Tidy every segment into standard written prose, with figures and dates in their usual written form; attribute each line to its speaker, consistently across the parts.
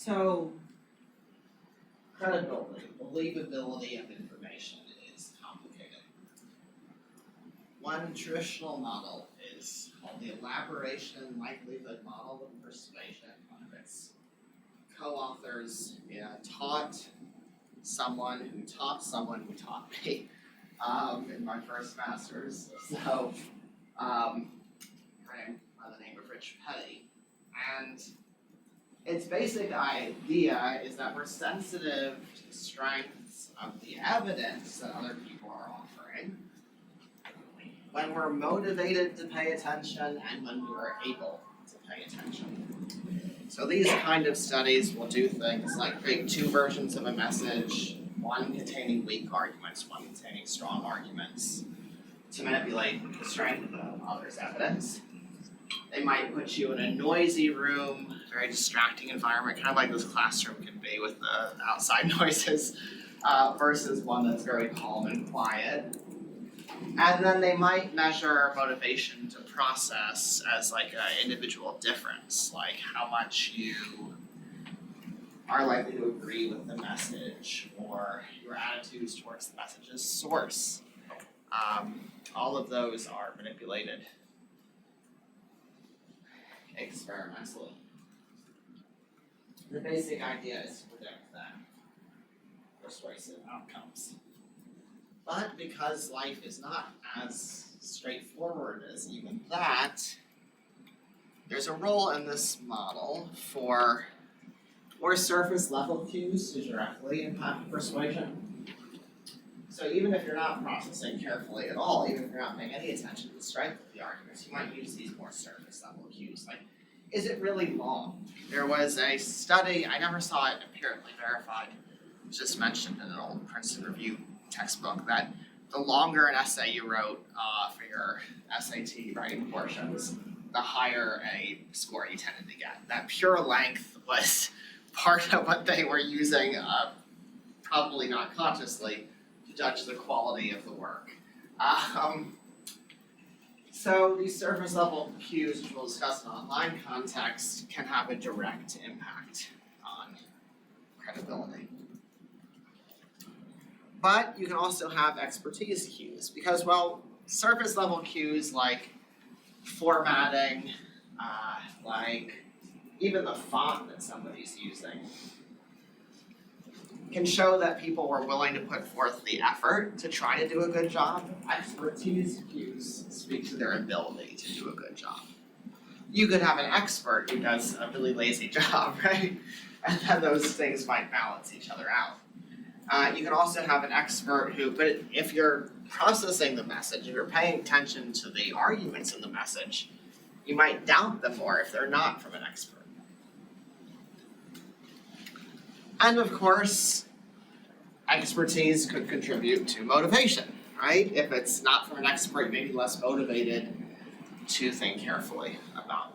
Speaker 1: So, credibility, believability of information is complicated. One traditional model is called the elaboration likelihood model of persuasion. One of its co-authors taught someone who taught someone who taught me in my first master's. So, her name by the name of Rich Petty. And its basic idea is that we're sensitive to the strengths of the evidence that other people are offering when we're motivated to pay attention and when we're able to pay attention. So these kind of studies will do things like create two versions of a message, one containing weak arguments, one containing strong arguments, to manipulate the strength of others' evidence. They might put you in a noisy room, very distracting environment, kind of like this classroom can be with the outside noises, versus one that's very calm and quiet. And then they might measure motivation to process as like an individual difference, like how much you are likely to agree with the message or your attitudes towards the message's source. All of those are manipulated experimentally. The basic idea is to predict them persuasive outcomes. But because life is not as straightforward as even that, there's a role in this model for more surface level cues to directly impact persuasion. So even if you're not processing carefully at all, even if you're not paying any attention to the strength of the arguments, you might use these more surface level cues. Like, is it really long? There was a study, I never saw it empirically verified, it was just mentioned in an old Princeton Review textbook, that the longer an essay you wrote for your SAT writing portions, the higher a score you tended to get. That pure length was part of what they were using, probably not consciously, to judge the quality of the work. So these surface level cues, which we'll discuss in an online context, can have a direct impact on credibility. But you can also have expertise cues because, well, surface level cues like formatting, like even the font that somebody's using, can show that people were willing to put forth the effort to try to do a good job. Expertise cues speak to their ability to do a good job. You could have an expert who does a really lazy job, right? And then those things might balance each other out. You can also have an expert who, but if you're processing the message, if you're paying attention to the arguments in the message, you might doubt them more if they're not from an expert. And of course, expertise could contribute to motivation, right? If it's not from an expert, you may be less motivated to think carefully about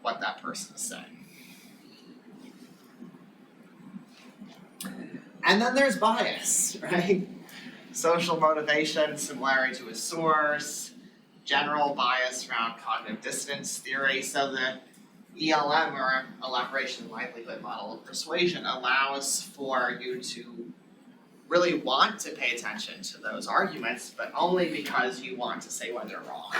Speaker 1: what that person is saying. And then there's bias, right? Social motivation, similarity to a source, general bias around cognitive dissonance theory. So the ELM, or elaboration likelihood model of persuasion, allows for you to really want to pay attention to those arguments, but only because you want to say when they're wrong.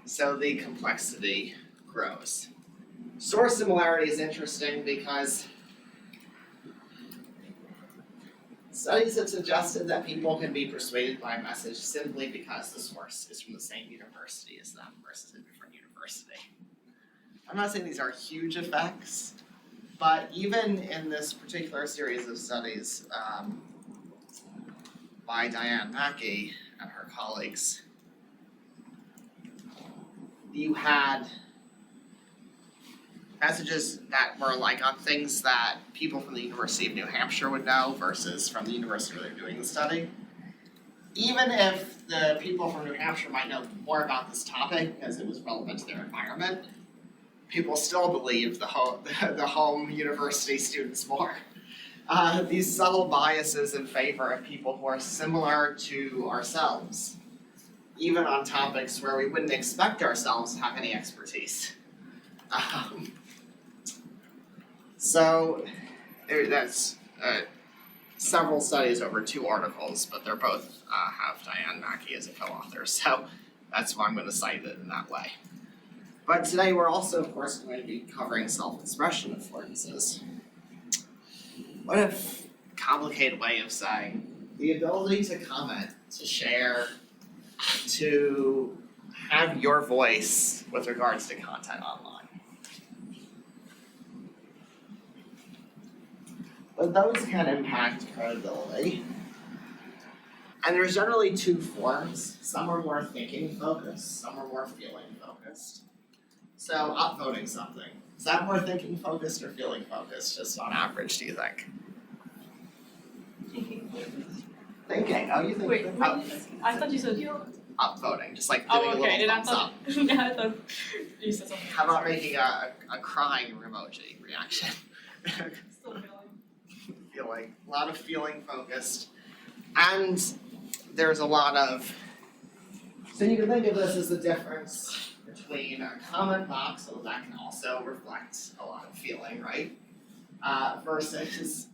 Speaker 1: So the complexity grows. Source similarity is interesting because studies have suggested that people can be persuaded by a message simply because the source is from the same university as them versus a different university. I'm not saying these are huge effects, but even in this particular series of studies by Diane Mackey and her colleagues, you had messages that were like on things that people from the University of New Hampshire would know versus from the university where they're doing the study. Even if the people from New Hampshire might know more about this topic because it was relevant to their environment, people still believe the home university students more. These subtle biases in favor of people who are similar to ourselves, even on topics where we wouldn't expect ourselves to have any expertise. So that's several studies over 2 articles, but they're both have Diane Mackey as a co-author, so that's why I'm going to cite it in that way. But today we're also, of course, going to be covering self-expression affordances. What a complicated way of saying the ability to comment, to share, to have your voice with regards to content online. But those can impact credibility. And there's generally 2 forms. Some are more thinking focused, some are more feeling focused. So upvoting something, is that more thinking focused or feeling focused, just on average, do you think? Thinking, oh, you think?
Speaker 2: Wait, I thought you said
Speaker 1: upvoting, just like giving a little thumbs up.
Speaker 2: Yeah, I thought you said something.
Speaker 1: How about making a crying emoji reaction?
Speaker 2: Still
Speaker 1: Feeling, a lot of feeling focused. And there's a lot of, so you can think of this as the difference between a comment box, so that can also reflect a lot of feeling, right? Versus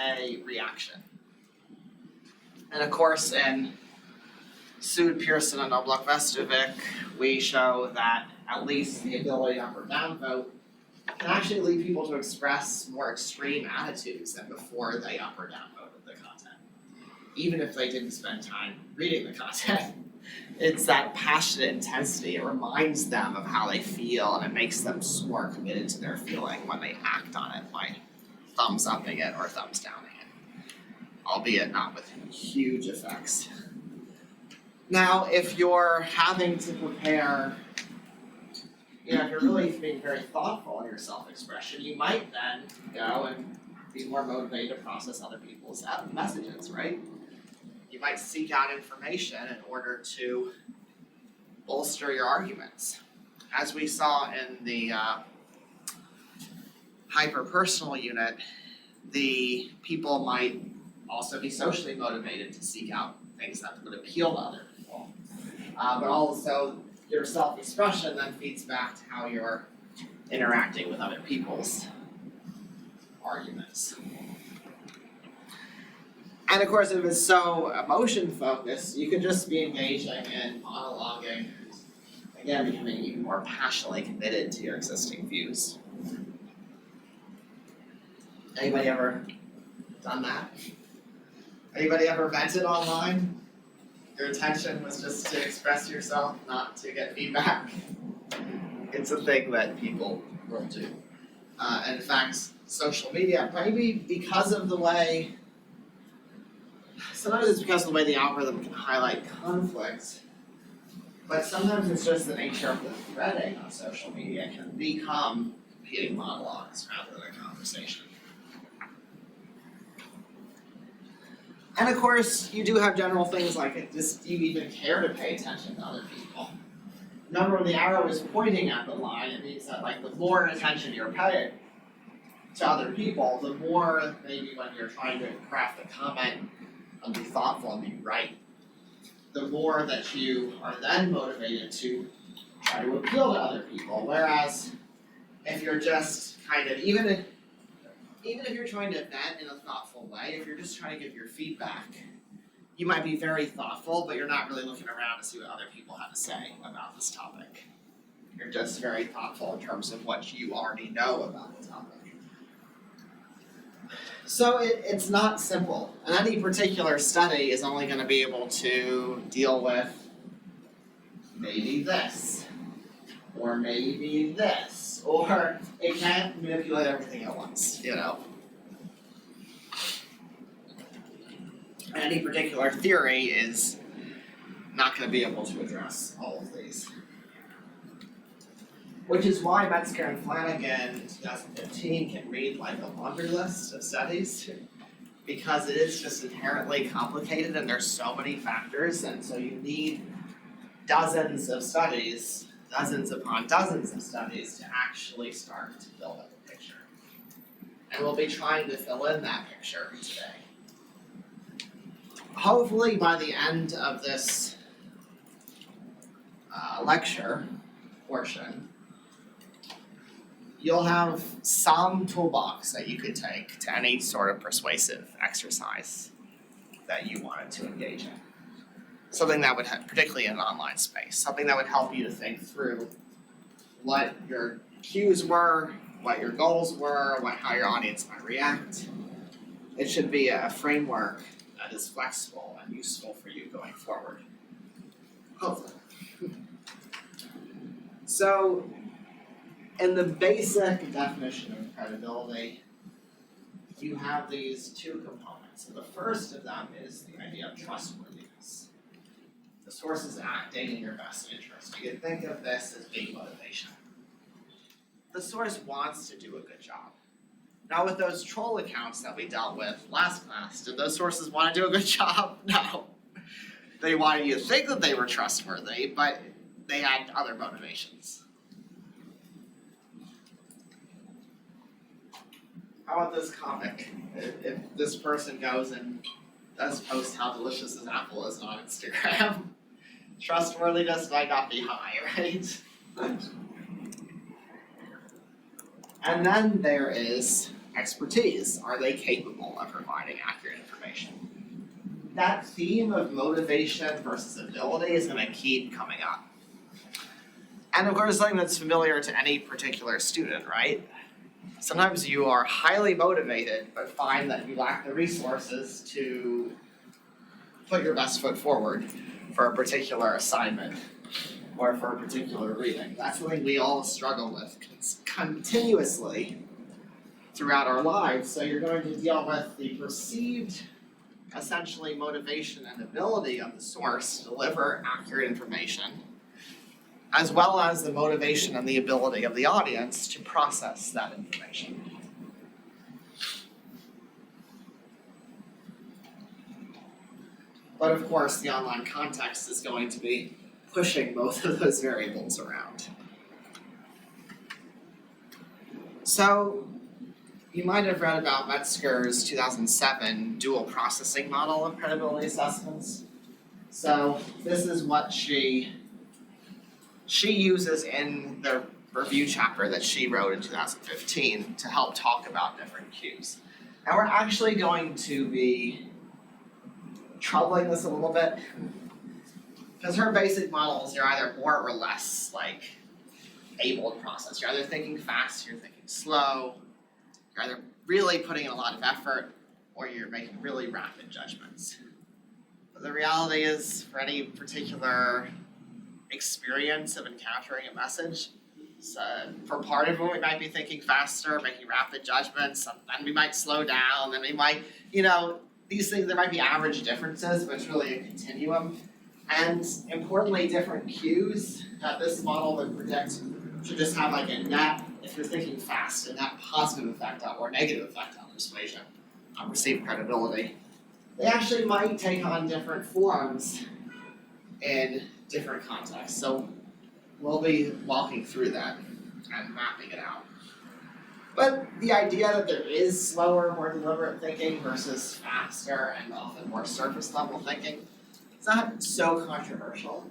Speaker 1: a reaction. And of course, in Sood, Pearson, and Oblak-Vestovic, we show that at least the ability to up or down vote can actually lead people to express more extreme attitudes than before they up or down voted the content, even if they didn't spend time reading the content. It's that passionate intensity. It reminds them of how they feel, and it makes them more committed to their feeling when they act on it by thumbs upping it or thumbs downing it, albeit not with huge effects. Now, if you're having to prepare, if you're really being very thoughtful in your self-expression, you might then go and be more motivated to process other people's messages, right? You might seek out information in order to bolster your arguments. As we saw in the hyper-personal unit, the people might also be socially motivated to seek out things that would appeal to other people. But also, your self-expression then feeds back to how you're interacting with other people's arguments. And of course, if it's so emotion-focused, you could just be engaging in monologuing, again, becoming even more passionately committed to your existing views. Anybody ever done that? Anybody ever vented online? Your intention was just to express yourself, not to get feedback. It's a thing that people will do. And in fact, social media, maybe because of the way, sometimes it's because of the way the algorithm can highlight conflicts, but sometimes it's just the nature of the threading on social media can become repeating monologues rather than a conversation. And of course, you do have general things like just do you even care to pay attention to other people? Remember, when the arrow is pointing at the line, it means that like the more attention you're paying to other people, the more maybe when you're trying to craft a comment and be thoughtful and be right, the more that you are then motivated to try to appeal to other people. Whereas if you're just kind of, even if you're trying to vent in a thoughtful way, if you're just trying to give your feedback, you might be very thoughtful, but you're not really looking around to see what other people have to say about this topic. You're just very thoughtful in terms of what you already know about the topic. So it's not simple, and any particular study is only going to be able to deal with maybe this, or maybe this, or it can't manipulate everything at once, Any particular theory is not going to be able to address all of these. Which is why Metzger and Flanagan in 2015 can read like a laundry list of studies, because it is just inherently complicated and there's so many factors, and so you need dozens of studies, dozens upon dozens of studies to actually start to build up a picture. And we'll be trying to fill in that picture today. Hopefully by the end of this lecture portion, you'll have some toolbox that you could take to any sort of persuasive exercise that you wanted to engage in. Something that would, particularly in an online space, something that would help you to think through what your cues were, what your goals were, how your audience might react. It should be a framework that is flexible and useful for you going forward. Hopefully. So, in the basic definition of credibility, you have these two components. And the first of them is the idea of trustworthiness. The source is acting in your best interest. You can think of this as being motivation. The source wants to do a good job. Now with those troll accounts that we dealt with last class, did those sources want to do a good job? No. They wanted you to think that they were trustworthy, but they had other motivations. How about this comic? If this person goes and does post how delicious this apple is on Instagram, trustworthiness might not be high, right? And then there is expertise. Are they capable of providing accurate information? That theme of motivation versus ability is going to keep coming up. And of course, something that's familiar to any particular student, right? Sometimes you are highly motivated, but find that you lack the resources to put your best foot forward for a particular assignment or for a particular reading. That's something we all struggle with continuously throughout our lives. So you're going to deal with the perceived, essentially, motivation and ability of the source to deliver accurate information, as well as the motivation and the ability of the audience to process that information. But of course, the online context is going to be pushing both of those variables around. So, you might have read about Metzger's 2007 dual processing model of credibility assessments. So, this is what she uses in the review chapter that she wrote in 2015 to help talk about different cues. And we're actually going to be troubling this a little bit, because her basic models are either more or less like able to process. You're either thinking fast, you're thinking slow, you're either really putting in a lot of effort, or you're making really rapid judgments. But the reality is, for any particular experience of encountering a message, so for part of it we might be thinking faster, making rapid judgments, then we might slow down, then we might, these things, there might be average differences, but it's really a continuum. And importantly, different cues that this model would predict should just have like a net, if you're thinking fast, a net positive effect on, or negative effect on persuasion, on perceived credibility. They actually might take on different forms in different contexts. So we'll be walking through that and mapping it out. But the idea that there is slower, more deliberate thinking versus faster and often more surface level thinking, it's not so controversial.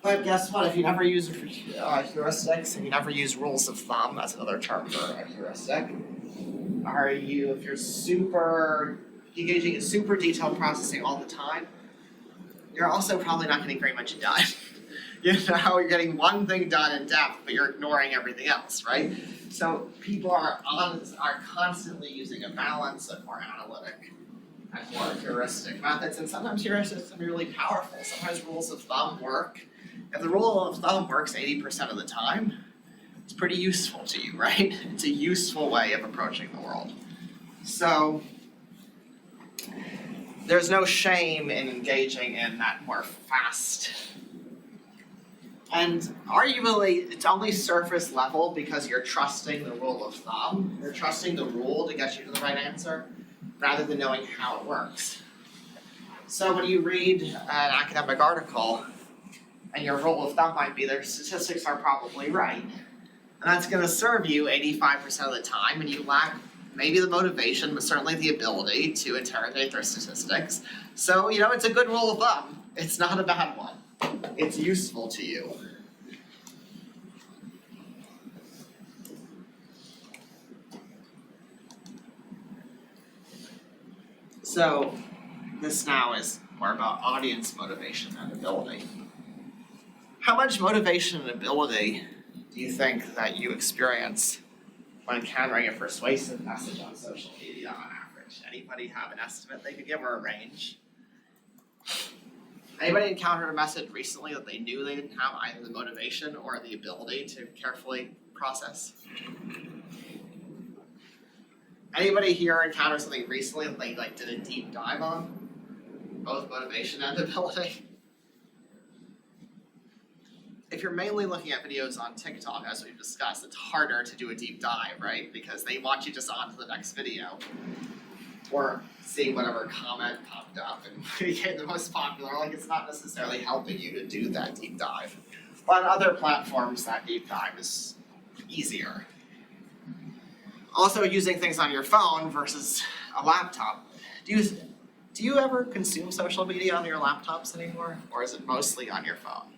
Speaker 1: But guess what? If you never use heuristics and you never use rules of thumb, that's another term for a heuristic, if you're engaging in super detailed processing all the time, you're also probably not getting very much done. You're getting one thing done in depth, but you're ignoring everything else, right? So people are constantly using a balance of more analytic and more heuristic methods, and sometimes heuristics can be really powerful. Sometimes rules of thumb work. If the rule of thumb works 80% of the time, it's pretty useful to you, right? It's a useful way of approaching the world. So there's no shame in engaging in that more fast. And arguably, it's only surface level because you're trusting the rule of thumb. You're trusting the rule to get you to the right answer, rather than knowing how it works. So when you read an academic article, and your rule of thumb might be their statistics are probably right, and that's going to serve you 85% of the time, and you lack maybe the motivation, but certainly the ability to interrogate their statistics. So, it's a good rule of thumb. It's not a bad one. It's useful to you. So this now is more about audience motivation and ability. How much motivation and ability do you think that you experience when encountering a persuasive message on social media on average? Anybody have an estimate they could give or a range? Anybody encountered a message recently that they knew they didn't have either the motivation or the ability to carefully process? Anybody here encountered something recently that they did a deep dive on? Both motivation and ability? If you're mainly looking at videos on TikTok, as we've discussed, it's harder to do a deep dive, right? Because they want you just on to the next video. Or seeing whatever comment popped up and became the most popular. It's not necessarily helping you to do that deep dive. But on other platforms, that deep dive is easier. Also, using things on your phone versus a laptop. Do you ever consume social media on your laptops anymore? Or is it mostly on your phone?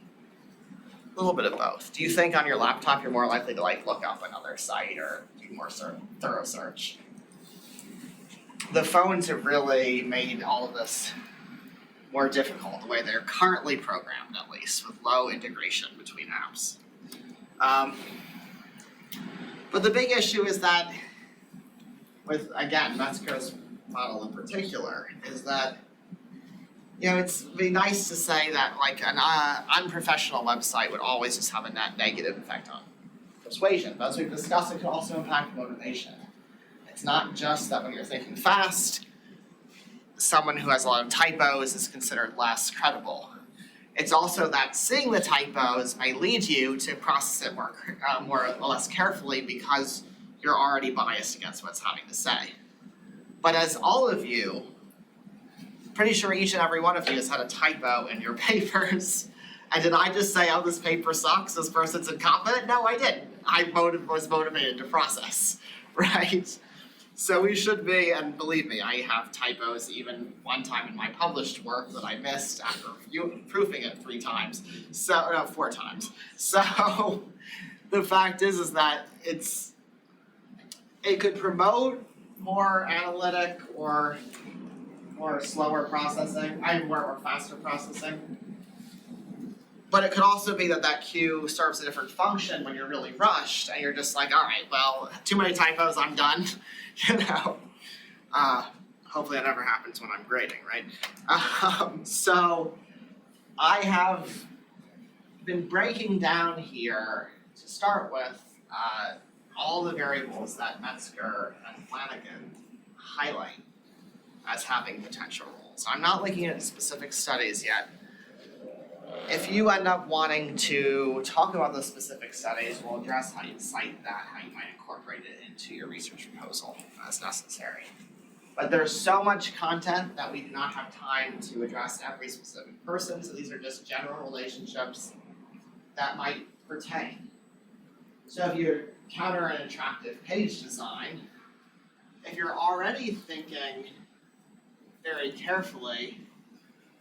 Speaker 1: A little bit of both. Do you think on your laptop you're more likely to look up another site or do more thorough search? The phones have really made all of this more difficult, the way they're currently programmed at least, with low integration between apps. But the big issue is that with, again, Metzger's model in particular, is that it's be nice to say that an unprofessional website would always just have a net negative effect on persuasion. But as we've discussed, it can also impact motivation. It's not just that when you're thinking fast, someone who has a lot of typos is considered less credible. It's also that seeing the typos may lead you to process it more or less carefully because you're already biased against what's having to say. But as all of you, pretty sure each and every one of you has had a typo in your papers. And did I just say, oh, this paper sucks, this person's incompetent? No, I didn't. I was motivated to process, right? So we should be, and believe me, I have typos even one time in my published work that I missed after proofing it 4 times. So the fact is that it could promote more analytic or slower processing, or faster processing. But it could also be that cue serves a different function when you're really rushed and you're just all right, well, too many typos, I'm done. Hopefully that never happens when I'm grading, right? So I have been breaking down here to start with all the variables that Metzger and Flanagan highlight as having potential roles. I'm not looking at specific studies yet. If you end up wanting to talk about those specific studies, we'll address how you cite that, how you might incorporate it into your research proposal as necessary. But there's so much content that we do not have time to address every specific person, so these are just general relationships that might pertain. So if you encounter an attractive page design, if you're already thinking very carefully,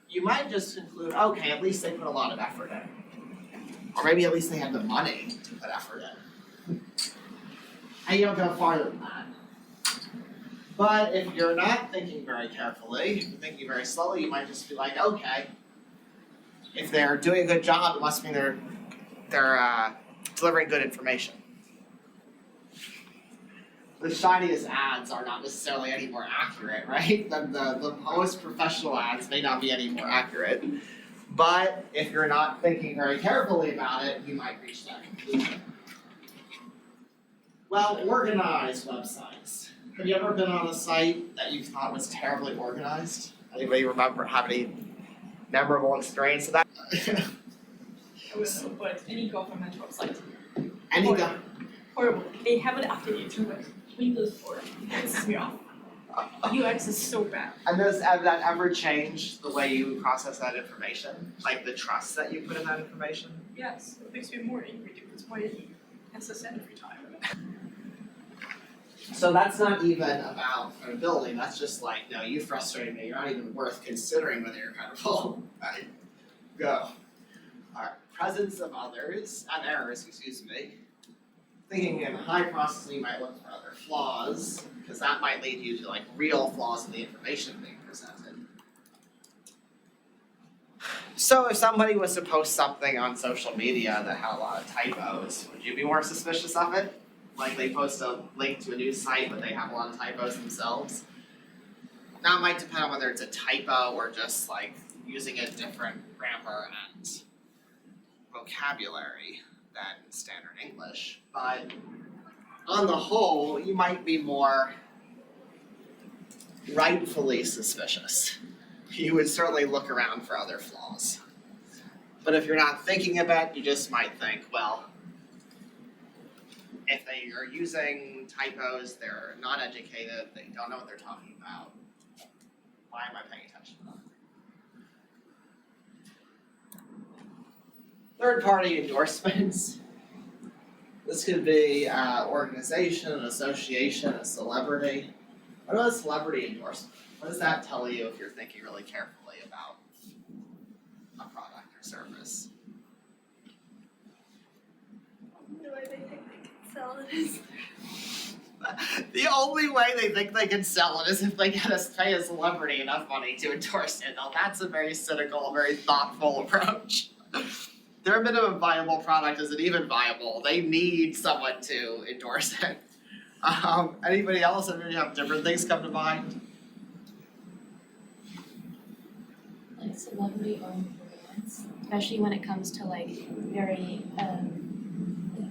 Speaker 1: you might just conclude, okay, at least they put a lot of effort in. Or maybe at least they have the money to put effort in. And you don't go farther than that. But if you're not thinking very carefully, if you're thinking very slowly, you might just be okay, if they're doing a good job, it must mean they're delivering good information. The shiniest ads are not necessarily any more accurate, right? The most professional ads may not be any more accurate. But if you're not thinking very carefully about it, you might reach that conclusion. Well, organized websites. Have you ever been on a site that you thought was terribly organized? Anybody have any memorable experience of that?
Speaker 2: I would know, but any government website. Horrible. They haven't updated to Windows 4. It pisses me off. UX is so bad.
Speaker 1: And does that ever change the way you process that information? The trust that you put in that information?
Speaker 2: Yes, it makes me more angry because why did he SSN every time?
Speaker 1: So that's not even about credibility, that's just no, you frustrated me, you're not even worth considering whether you're credible. Right? Go. Alright, presence of errors, thinking in high processing, you might look for other flaws, because that might lead you to like real flaws in the information being presented. So if somebody was to post something on social media that had a lot of typos, would you be more suspicious of it? Like they post a link to a news site, but they have a lot of typos themselves? Now it might depend on whether it's a typo or just like using a different grammar and vocabulary than standard English. But on the whole, you might be more rightfully suspicious. You would certainly look around for other flaws. But if you're not thinking of it, you just might think, well, if they are using typos, they're not educated, they don't know what they're talking about, why am I paying attention to them? Third-party endorsements. This could be organization, an association, a celebrity. What about a celebrity endorsement? What does that tell you if you're thinking really carefully about a product or service?
Speaker 3: The way they think they can sell it is.
Speaker 1: The only way they think they can sell it is if they get us pay a celebrity enough money to endorse it. Now that's a very cynical, very thoughtful approach. Their minimum viable product isn't even viable. They need someone to endorse it. Anybody else? Anybody have different things come to mind?
Speaker 2: Like celebrity owned brands, especially when it comes to like very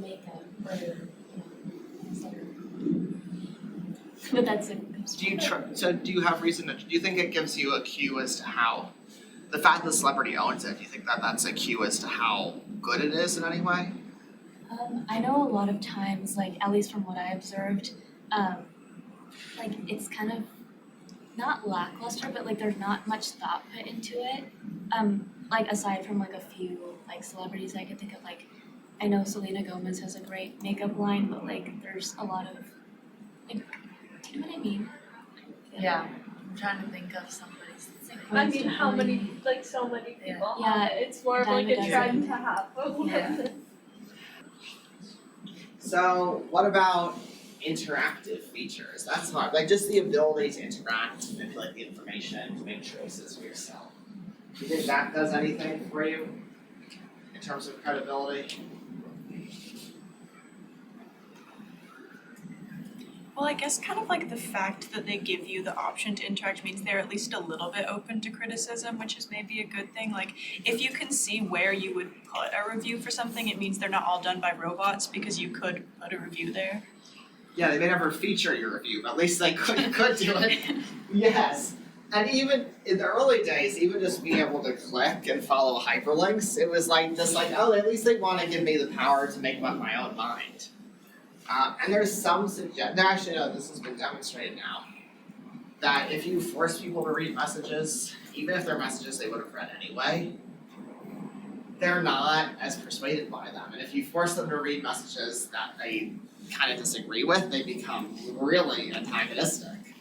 Speaker 2: makeup or etc. But that's it.
Speaker 1: Do you have reason to? Do you think it gives you a cue as to how the fact that the celebrity owns it? Do you think that that's a cue as to how good it is in any way?
Speaker 2: I know a lot of times, like at least from what I observed, like it's kind of not lackluster, but like there's not much thought put into it. Like aside from like a few like celebrities I could think of, like I know Selena Gomez has a great makeup line, but like there's a lot of like, do you know what I mean?
Speaker 3: Yeah, I'm trying to think of somebody's.
Speaker 2: Like,
Speaker 3: I mean, how many, like so many people
Speaker 2: Yeah.
Speaker 3: have it. It's more of like a
Speaker 2: Dime a
Speaker 3: trend
Speaker 2: dozen.
Speaker 3: to have.
Speaker 2: Yeah.
Speaker 1: So what about interactive features? That's hard. Like just the ability to interact, manipulate the information, to make choices for yourself. Do you think that does anything for you in terms of credibility?
Speaker 4: Well, I guess kind of like the fact that they give you the option to interact means they're at least a little bit open to criticism, which is maybe a good thing. Like, if you can see where you would put a review for something, it means they're not all done by robots because you could put a review there.
Speaker 1: Yeah, they may never feature your review, but at least they could do it. Yes. And even in the early days, even just being able to click and follow hyperlinks, it was like this, like, oh, at least they want to give me the power to make up my own mind. And there's some actually, no, this has been demonstrated now, that if you force people to read messages, even if they're messages they would have read anyway, they're not as persuaded by them. And if you force them to read messages that they kind of disagree with, they become really antagonistic.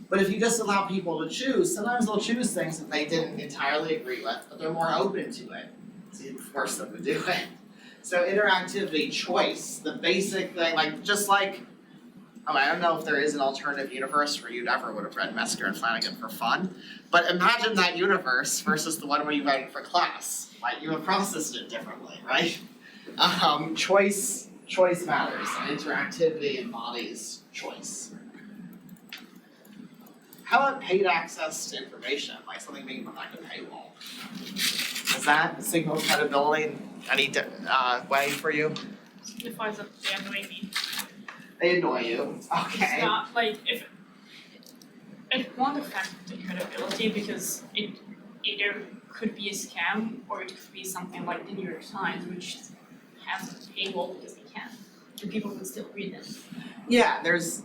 Speaker 1: But if you just allow people to choose, sometimes they'll choose things that they didn't entirely agree with, but they're more open to it, so you force them to do it. So interactivity, choice, the basic thing, like just like, I don't know if there is an alternative universe where you never would have read Mesker and Flanagan for fun, but imagine that universe versus the one where you read it for class. Like you have processed it differently, right? Choice matters, and interactivity embodies choice. How about paid access to information, like something being behind a paywall? Does that signal credibility in any way for you?
Speaker 5: Signifies that they annoy me.
Speaker 1: They annoy you. Okay.
Speaker 5: It's not like if it won't affect the credibility because it either could be a scam or it could be something like the New York Times, which has a paywall because they can, and people can still read them.
Speaker 1: Yeah, there's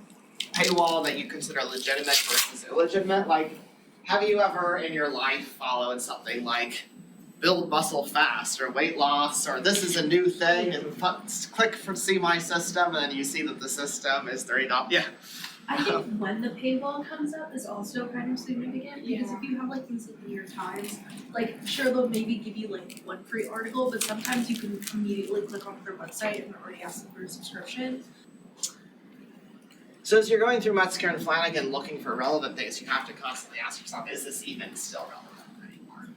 Speaker 1: paywall that you consider legitimate versus illegitimate. Like, have you ever in your life followed something like build muscle fast or weight loss or this is a new thing and click for see my system and then you see that the system is $30? Yeah.
Speaker 6: I think when the paywall comes up is also kind of significant, because if you have like things like the New York Times, like sure they'll maybe give you like one free article, but sometimes you can immediately click onto their website and they're already asking for a subscription.
Speaker 1: So as you're going through Metzger and Flanagan looking for relevant things, you have to constantly ask yourself, is this even still relevant anymore?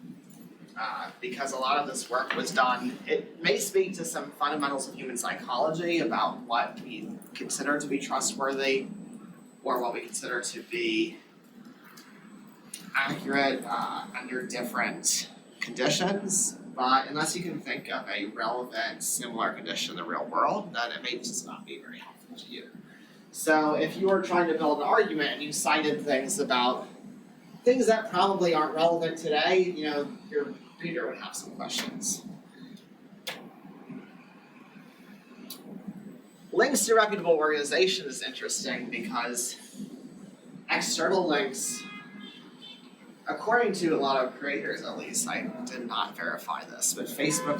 Speaker 1: Because a lot of this work was done, it may speak to some fundamentals of human psychology about what we consider to be trustworthy or what we consider to be accurate under different conditions. But unless you can think of a relevant, similar condition in the real world, then it may just not be very helpful to you. So if you were trying to build an argument and you cited things about things that probably aren't relevant today, your reader would have some questions. Links to reputable organizations is interesting because external links, according to a lot of creators at least, I did not verify this, but Facebook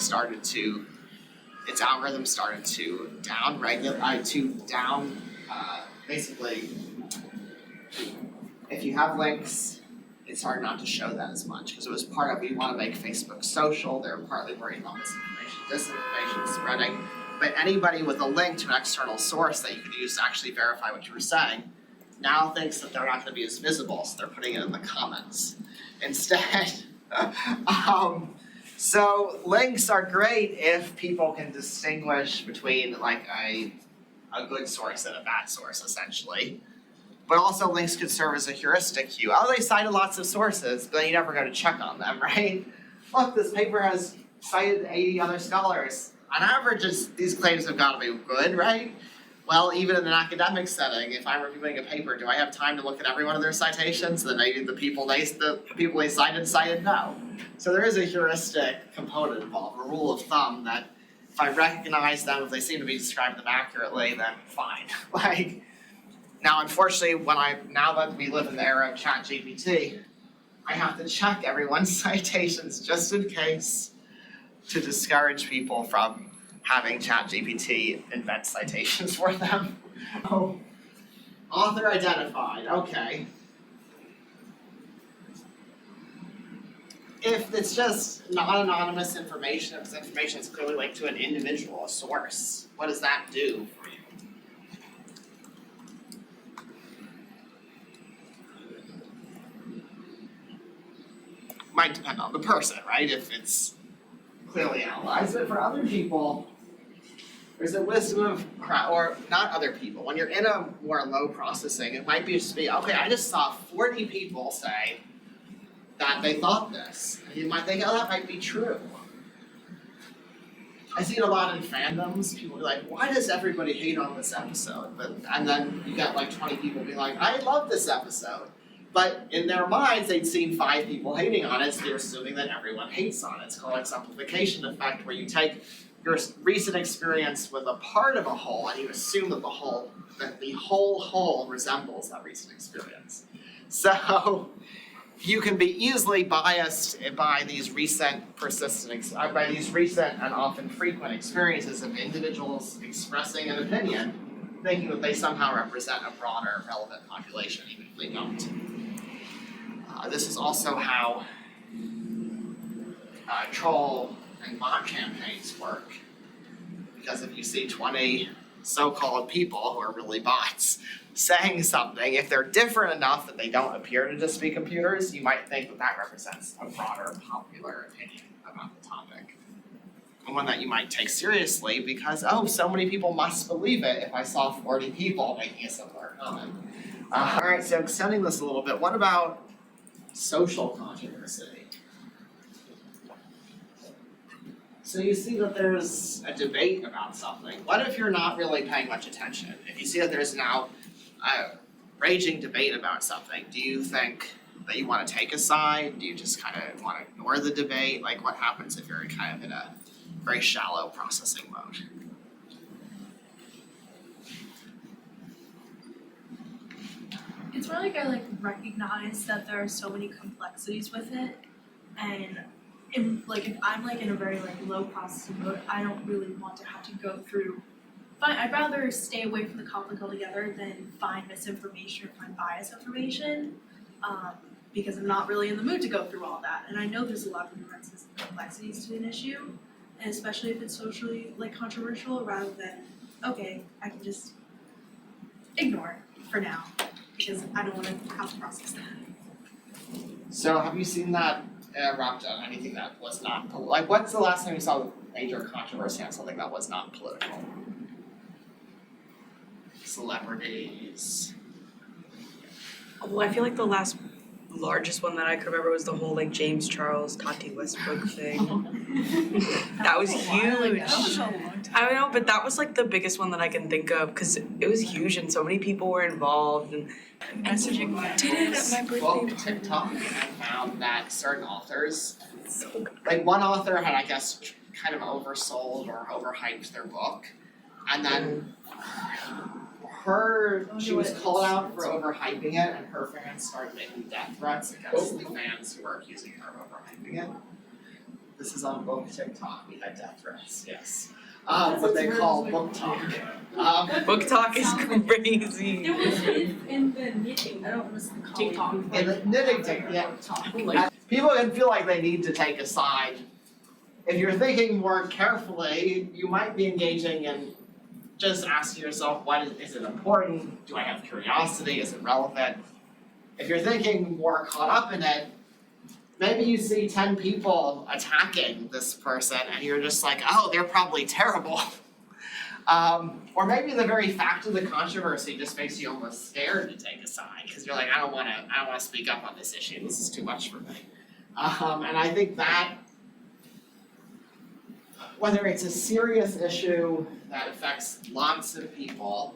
Speaker 1: its algorithm started to basically, if you have links, it's hard not to show that as much, because it was part of, we want to make Facebook social, they're partly worried about misinformation, disinformation spreading, but anybody with a link to an external source that you could use to actually verify what you were saying, now thinks that they're not going to be as visible, so they're putting it in the comments instead. So links are great if people can distinguish between like a good source and a bad source, essentially. But also links could serve as a heuristic cue. Oh, they cited lots of sources, but then you never go to check on them, right? Look, this paper has cited 80 other scholars. On average, these claims have got to be good, right? Well, even in an academic setting, if I'm reviewing a paper, do I have time to look at every one of their citations? Then maybe the people they cited no. So there is a heuristic component involved, a rule of thumb that if I recognize them, if they seem to be describing them accurately, then fine. Now, unfortunately, now that we live in the era of ChatGPT, I have to check everyone's citations just in case to discourage people from having ChatGPT invent citations for them. Oh, author identified, okay. If it's just non-anonymous information, if this information is clearly linked to an individual, a source, what does that do for you? Might depend on the person, right? If it's clearly analyzed, but for other people, there's a wisdom of or not other people. When you're in a more low processing, it might be just be, okay, I just saw 40 people say that they thought this. And you might think, oh, that might be true. I see it a lot in fandoms. People be like, why does everybody hate on this episode? And then you get like 20 people be like, I love this episode. But in their minds, they'd seen 5 people hating on it, so they're assuming that everyone hates on it. It's called exemplification effect, where you take your recent experience with a part of a whole, and you assume that the whole whole resembles that recent experience. So you can be easily biased by these recent and often frequent experiences of individuals expressing an opinion, thinking that they somehow represent a broader, relevant population, even if they don't. This is also how troll and bot campaigns work. Because if you see 20 so-called people who are really bots saying something, if they're different enough that they don't appear to just be computers, you might think that that represents a broader popular opinion about the topic. And one that you might take seriously because, oh, so many people must believe it if I saw 40 people making a similar comment. Alright, so extending this a little bit, what about social controversy? So you see that there's a debate about something. What if you're not really paying much attention? If you see that there's now a raging debate about something, do you think that you want to take a side? Do you just kind of want to ignore the debate? Like what happens if you're kind of in a very shallow processing mode?
Speaker 6: It's more like I recognize that there are so many complexities with it, and if I'm in a very low processing mode, I don't really want to have to go through fine, I'd rather stay away from the conflict altogether than find misinformation or find bias information. Because I'm not really in the mood to go through all that. And I know there's a lot of nuances and complexities to an issue, and especially if it's socially controversial, rather than, okay, I can just ignore it for now, because I don't wanna have to process that.
Speaker 1: So have you seen that wrapped up, anything that was not, like when's the last time you saw a major controversy on something that was not political? Celebrities.
Speaker 7: Well, I feel like the last largest one that I could remember was the whole James Charles, Tati Westbrook thing. That was huge.
Speaker 4: That was a long time.
Speaker 7: I don't know, but that was the biggest one that I can think of because it was huge and so many people were involved and
Speaker 4: Messaging
Speaker 7: did it at my birthday
Speaker 1: Well,
Speaker 7: party.
Speaker 1: TikTok found that certain authors,
Speaker 7: So good.
Speaker 1: one author had, I guess, kind of oversold or overhyped their book, and then she was called out for overhyping it, and her fans started making death threats against the fans who were accusing her of overhyping it. This is on book TikTok, we had death threats, yes. What they call book talk.
Speaker 7: Book talk is crazy.
Speaker 6: There was in the knitting, I don't know what's the
Speaker 5: TikTok.
Speaker 1: In the knitting people can feel like they need to take a side. If you're thinking more carefully, you might be engaging in just asking yourself, is it important? Do I have curiosity? Is it relevant? If you're thinking more caught up in it, maybe you see 10 people attacking this person and you're just like, oh, they're probably terrible. Or maybe the very fact of the controversy just makes you almost scared to take a side because you're like, I don't wanna speak up on this issue, this is too much for me. And I think that whether it's a serious issue that affects lots of people,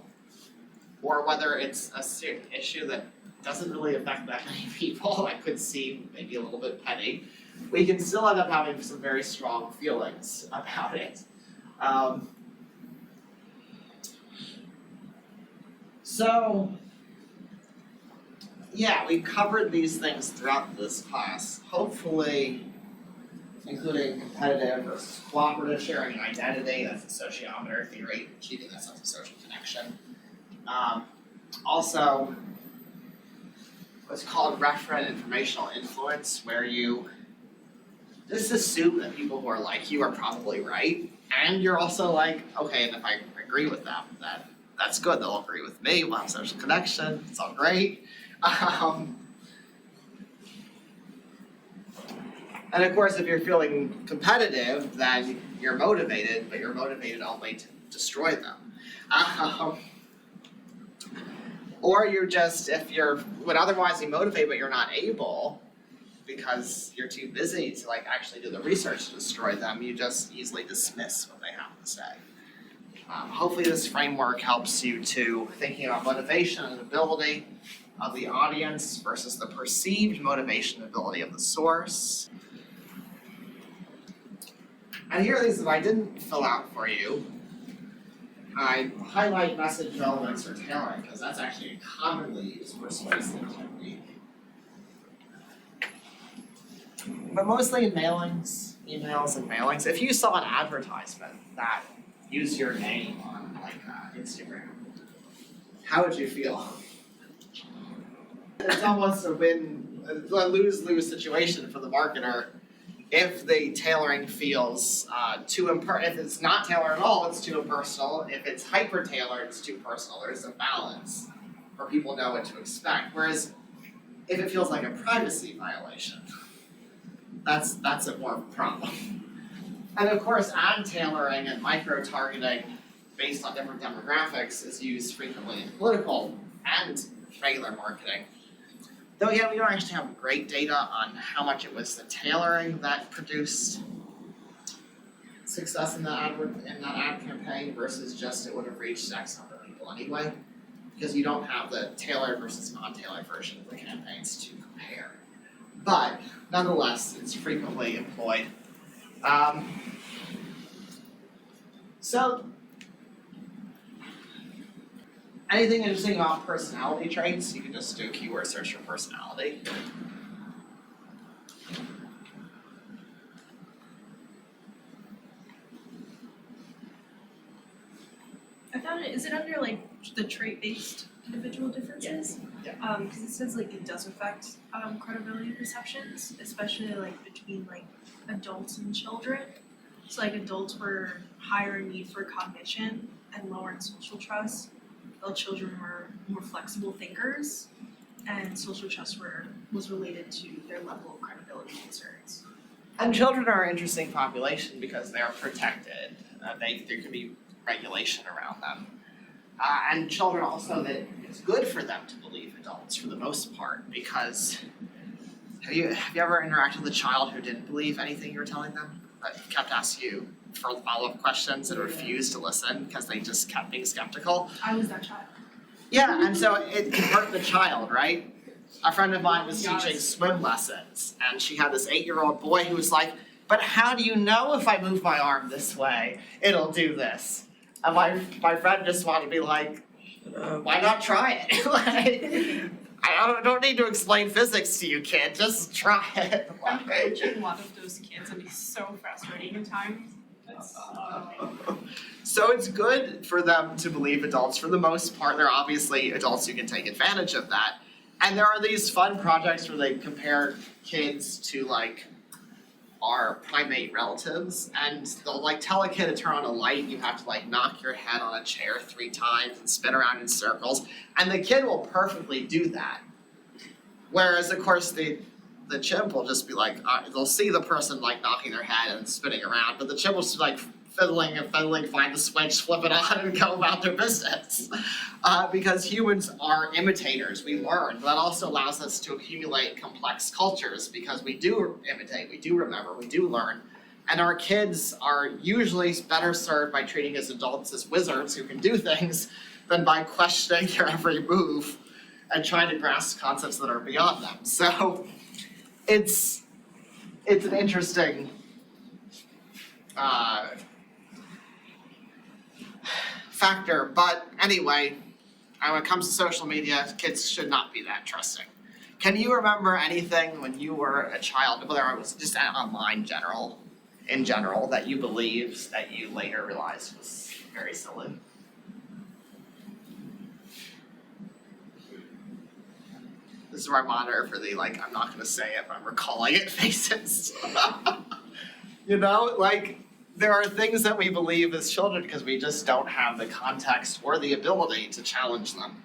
Speaker 1: or whether it's a issue that doesn't really affect that many people, that could seem maybe a little bit petty, we can still end up having some very strong feelings about it. So, yeah, we covered these things throughout this class, hopefully including competitive versus cooperative, sharing an identity, that's a sociometer theory, achieving that sense of social connection. Also, what's called referent informational influence, where you just assume that people who are like you are probably right, and you're also like, okay, and if I agree with them, that's good, they'll agree with me, we'll have social connection, it's all great. And of course, if you're feeling competitive, then you're motivated, but you're motivated only to destroy them. Or you're just, if you're would otherwise be motivated but you're not able, because you're too busy to actually do the research to destroy them, you just easily dismiss what they have to say. Hopefully this framework helps you to thinking about motivation and ability of the audience versus the perceived motivation and ability of the source. And here are these that I didn't fill out for you. I highlight message relevance or tailoring because that's actually a commonly used persuasive technique. But mostly in mailings, emails and mailings. If you saw an advertisement that used your name on Instagram, how would you feel? It's almost a lose-lose situation for the marketer if the tailoring feels if it's not tailored at all, it's too impersonal. If it's hyper-tailored, it's too personal. There's a balance where people know what to expect. Whereas if it feels like a privacy violation, that's a more problem. And of course, ad tailoring and micro-targeting based on different demographics is used frequently in political and regular marketing. Though again, we don't actually have great data on how much it was the tailoring that produced success in that ad campaign versus just it would have reached X number of people anyway, because you don't have the tailored versus non-tailored version of the campaigns to compare. But nonetheless, it's frequently employed. So, anything interesting about personality traits? You can just do a keyword search for personality.
Speaker 6: I the trait-based individual differences.
Speaker 1: Yeah.
Speaker 6: Because it says like it does affect credibility perceptions, especially like between like adults and children. So like adults were higher in need for cognition and lower in social trust, while children were more flexible thinkers, and social trust was related to their level of credibility concerns.
Speaker 1: And children are an interesting population because they're protected. There can be regulation around them. And children also, that it's good for them to believe adults for the most part, because have you ever interacted with a child who didn't believe anything you were telling them? But kept asking you for follow-up questions and refused to listen because they just kept being skeptical?
Speaker 6: I was that child.
Speaker 1: Yeah, and so it can hurt the child, right? A friend of mine was teaching swim lessons, and she had this 8-year-old boy who was like, but how do you know if I move my arm this way, it'll do this? And my friend just wanted to be like, why not try it? Like, I don't need to explain physics to you, kid, just try it.
Speaker 5: I'm coaching one of those kids and it's so frustrating at times. It's
Speaker 1: So it's good for them to believe adults for the most part. There are obviously adults who can take advantage of that. And there are these fun projects where they compare kids to like our primate relatives, and they'll like tell a kid to turn on a light, you have to like knock your head on a chair 3 times and spin around in circles, and the kid will perfectly do that. Whereas of course the chimp will just be like, they'll see the person like knocking their head and spinning around, but the chimp will just be like fiddling, find the switch, flip it on, and go about their business. Because humans are imitators, we learn. That also allows us to accumulate complex cultures because we do imitate, we do remember, we do learn. And our kids are usually better served by treating as adults as wizards who can do things than by questioning their every move and trying to grasp concepts that are beyond them. So it's an interesting factor, but anyway, when it comes to social media, kids should not be that trusting. Can you remember anything when you were a child, whether it was just online in general, that you believed that you later realized was very silly? This is where I monitor for the like, I'm not gonna say it, but I'm recalling it faces. You know, like, there are things that we believe as children because we just don't have the context or the ability to challenge them.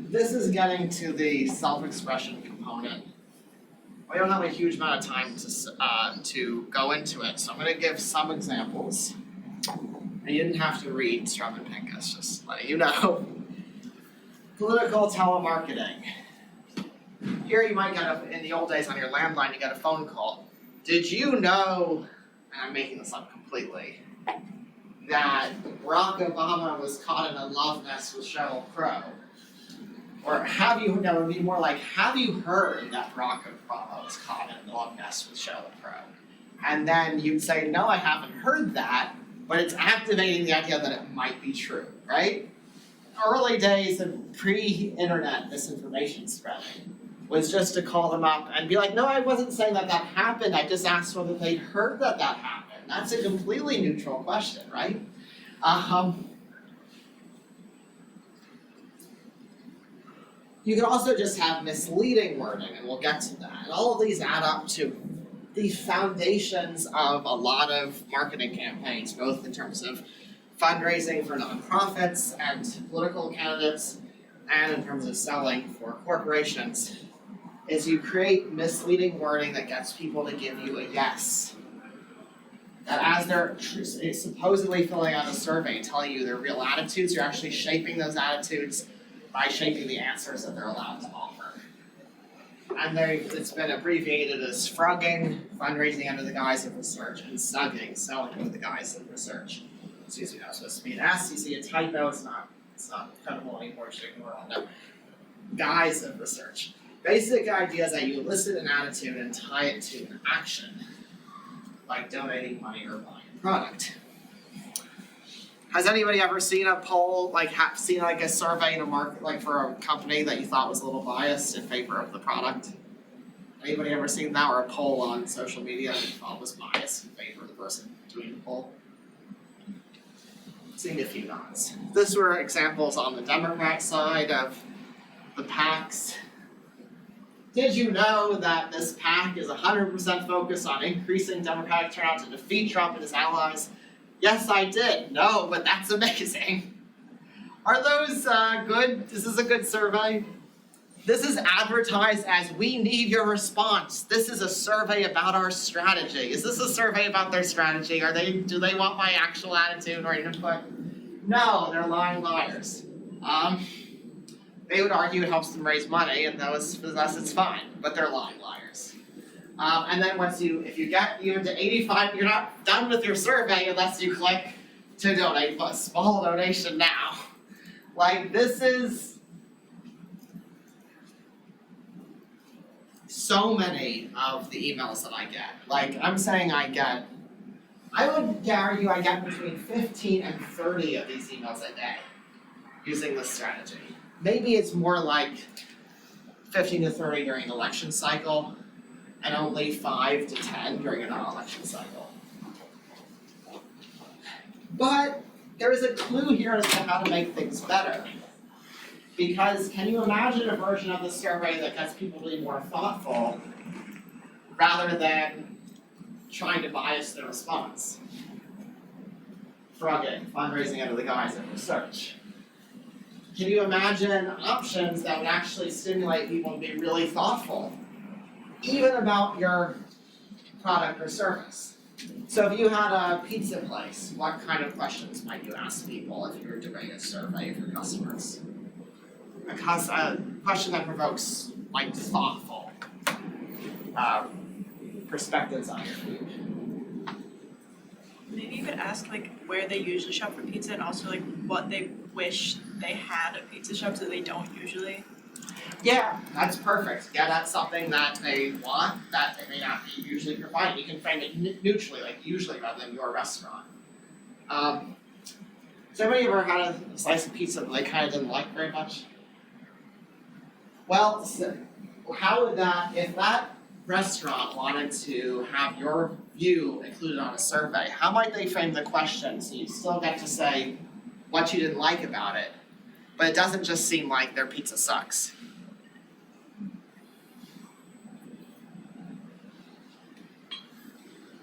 Speaker 1: This is getting to the self-expression component. We don't have a huge amount of time to go into it, so I'm going to give some examples. And you didn't have to read Strum and Pincus, just letting you know. Political telemarketing. Here you might get in the old days on your landline, you get a phone call. Did you know, and I'm making this up completely, that Barack Obama was caught in a love nest with Sheryl Crow? Or have you, no, it would be more like, have you heard that Barack Obama was caught in a love nest with Sheryl Crow? And then you'd say, no, I haven't heard that, but it's activating the idea that it might be true, right? Early days of pre-internet misinformation spreading was just to call them up and be like, no, I wasn't saying that happened, I just asked whether they'd heard that happened. That's a completely neutral question, right? You can also just have misleading wording, and we'll get to that. And all of these add up to the foundations of a lot of marketing campaigns, both in terms of fundraising for nonprofits and political candidates, and in terms of selling for corporations, is you create misleading wording that gets people to give you a yes. That as they're supposedly filling out a survey telling you their real attitudes, you're actually shaping those attitudes by shaping the answers that they're allowed to offer. And it's been abbreviated as FRUGGing, fundraising under the guise of research, and SUGGing, selling under the guise of research. Excuse me, that was supposed to be an S, you see a typo, it's not credible anymore, you should ignore all that. Guise of research. Basic idea is that you elicit an attitude and tie it to an action, like donating money or buying a product. Has anybody ever seen a poll, seen a survey in a market, like for a company that you thought was a little biased in favor of the product? Anybody ever seen that, or a poll on social media that you thought was biased in favor of the person doing the poll? seeing a few nods. This were examples on the Democrat side of the PACs. Did you know that this PAC is 100% focused on increasing Democratic turnout to defeat Trump and his allies? Yes, I did. No, but that's amazing. Are those good? Is this a good survey? This is advertised as we need your response. This is a survey about our strategy. Is this a survey about their strategy? Do they want my actual attitude or input? No, they're lying liars. They would argue it helps them raise money, and thus it's fine, but they're lying liars. And then if you get even to 85, you're not done with your survey unless you click to donate, a small donation now. Like, this is so many of the emails that I get. Like, I'm saying I would argue I get between 15 and 30 of these emails a day using this strategy. Maybe it's more like 15 to 30 during an election cycle, and only 5 to 10 during a non-election cycle. But there is a clue here as to how to make things better. Because can you imagine a version of the survey that gets people to be more thoughtful rather than trying to bias their response? Again, fundraising under the guise of research. Can you imagine options that would actually stimulate people to be really thoughtful, even about your product or service? So if you had a pizza place, what kind of questions might you ask people if you were doing a survey of your customers? A question that provokes thoughtful perspectives on your food.
Speaker 4: Maybe you could ask where they usually shop for pizza and also what they wish they had at pizza shops that they don't usually.
Speaker 1: Yeah, that's perfect. Get at something that they want that they may not be usually providing. You can frame it neutrally, usually rather than your restaurant. So anybody ever had a slice of pizza that they kind of didn't like very much? Well, so how would if that restaurant wanted to have your view included on a survey, how might they frame the question so you still get to say what you didn't like about it, but it doesn't just seem like their pizza sucks?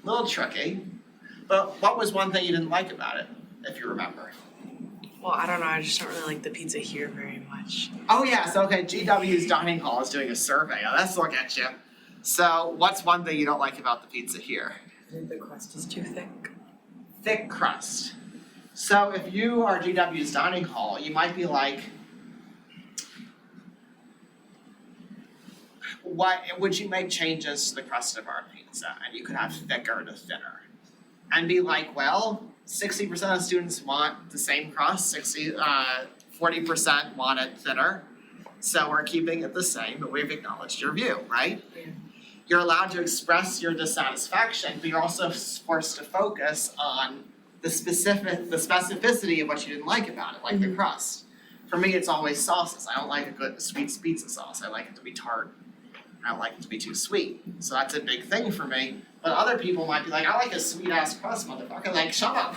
Speaker 1: A little tricky, but what was one thing you didn't like about it, if you remember?
Speaker 7: Well, I don't know, I just don't really like the pizza here very much.
Speaker 1: Oh yeah, so okay, GW's Dining Hall is doing a survey. Now let's look at you. So what's one thing you don't like about the pizza here?
Speaker 7: I think the crust is too thick.
Speaker 1: Thick crust. So if you are GW's Dining Hall, you might be like, what would you make changes to the crust of our pizza? And you could have thicker to thinner. And be like, well, 60% of students want the same crust, 40% want it thinner. So we're keeping it the same, but we've acknowledged your view, right?
Speaker 7: Yeah.
Speaker 1: You're allowed to express your dissatisfaction, but you're also forced to focus on the specificity of what you didn't like about it, like the crust. For me, it's always sauces. I don't like a good sweet pizza sauce. I like it to be tart. I don't like it to be too sweet. So that's a big thing for me. But other people might be like, I like a sweet ass crust, motherfucker. Like, shut up.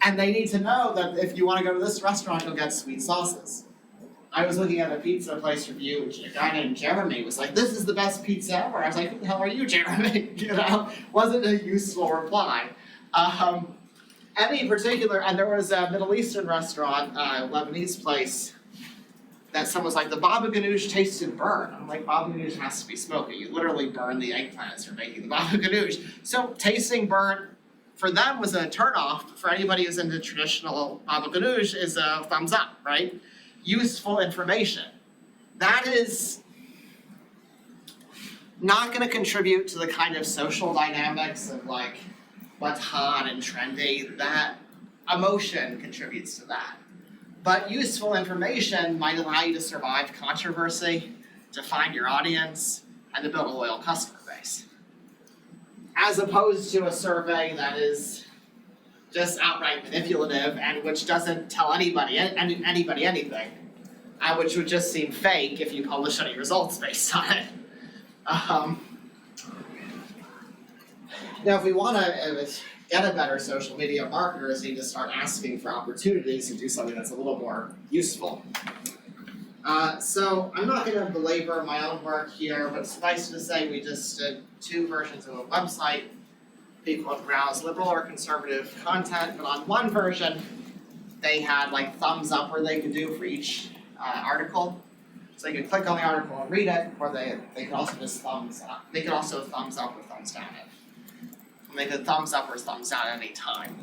Speaker 1: And they need to know that if you want to go to this restaurant, you'll get sweet sauces. I was looking at a pizza place review, which a guy named Jeremy was like, this is the best pizza ever. I was like, who the hell are you, Jeremy? Wasn't a useful reply. Any particular, and there was a Middle Eastern restaurant, Lebanese place, that someone was like, the baba ganoush tasted burnt. I'm like, baba ganoush has to be smoky. You literally burn the eggplant as you're making the baba ganoush. So tasting burnt for them was a turnoff. For anybody who's into traditional baba ganoush is a thumbs up, right? Useful information. That is not going to contribute to the kind of social dynamics of what's hot and trendy. That emotion contributes to that. But useful information might allow you to survive controversy, to find your audience, and to build a loyal customer base. As opposed to a survey that is just outright manipulative and which doesn't tell anybody anything, which would just seem fake if you publish any results based on it. Now, if we want to get a better social media marketers need to start asking for opportunities to do something that's a little more useful. So I'm not gonna belabor my own work here, but suffice to say we just did 2 versions of a website. People would browse liberal or conservative content, but on one version, they had like thumbs up where they could do for each article. So they could click on the article and read it, or they could also just thumbs up. They could also thumbs up or thumbs down it. And they could thumbs up or thumbs down at any time.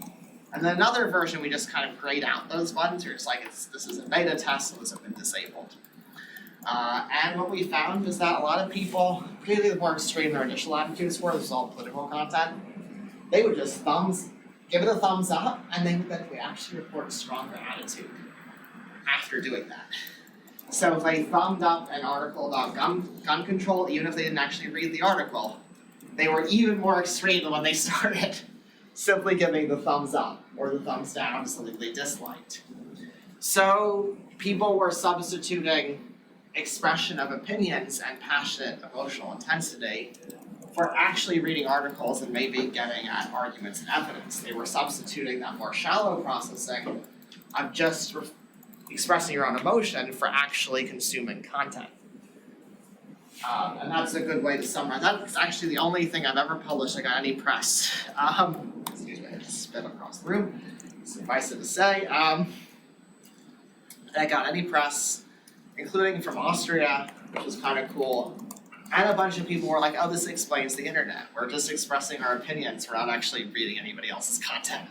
Speaker 1: And then another version, we just kind of grayed out those buttons. We're just like, this is a beta test, so those have been disabled. And what we found is that a lot of people, particularly the more extreme their initial attitudes were, this is all political content, they would just give it a thumbs up, and then that we actually report a stronger attitude after doing that. So if they thumbed up an article about gun control, even if they didn't actually read the article, they were even more extreme than when they started simply giving the thumbs up or the thumbs down to something they disliked. So people were substituting expression of opinions and passionate emotional intensity for actually reading articles and maybe getting at arguments and evidence. They were substituting that more shallow processing of just expressing your own emotion for actually consuming content. And that's a good way to summarize. That's actually the only thing I've ever published that got any press. Excuse me, I just spit across the room. Suffice it to say, that got any press, including from Austria, which was kind of cool. And a bunch of people were like, oh, this explains the internet. We're just expressing our opinions. We're not actually reading anybody else's content.